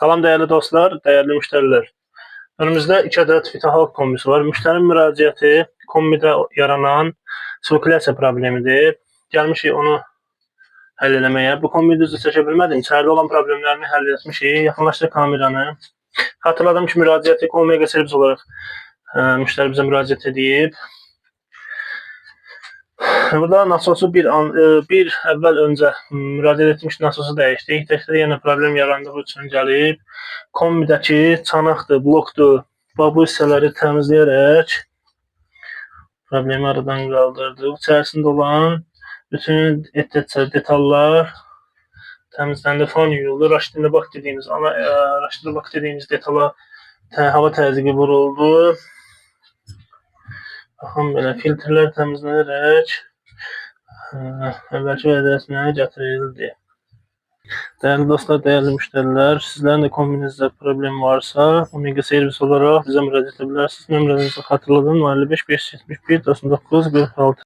Salam değerli dostlar, değerli müşteriler. Önümüzdə 2 ədəd Vitahalk kombisi var. Müştərinin müraciəti kombidə yaranan sirkulyasiya problemidir. Gəlmişik onu həll eləməyə. Bu kombiyi düzü çəkə bilmədim. İçəridə olan problemlərini həll etmişik. Yaxınlaşdırıq kameranı. Hatırladım ki, müraciəti Omega servis olaraq müştəri bizə müraciət edib. Burada nasosu bir əvvəl öncə müraciət etmiş nasosu dəyişdik. Təkcə yenə problem yarandığı üçün gəlib. Kombidəki çanaqdır, blokdur. Bu hissələri təmizləyərək problemi aradan qaldırdıq. İçərisində olan bütün detallar təmizləndi, fan yuyuldu. Raştinabak dediğimiz detala hava təzyiqi vuruldu. Baxın belə filtrlər təmizlənərək əvvəlki vəziyyətinə gətirildi. Değerli dostlar, değerli müşteriler, sizlerin de kombinizde problem varsa Omega servis olarak bize müracaat edebilirsiniz. Nömrənizi xatırladım: 55 571 99 46.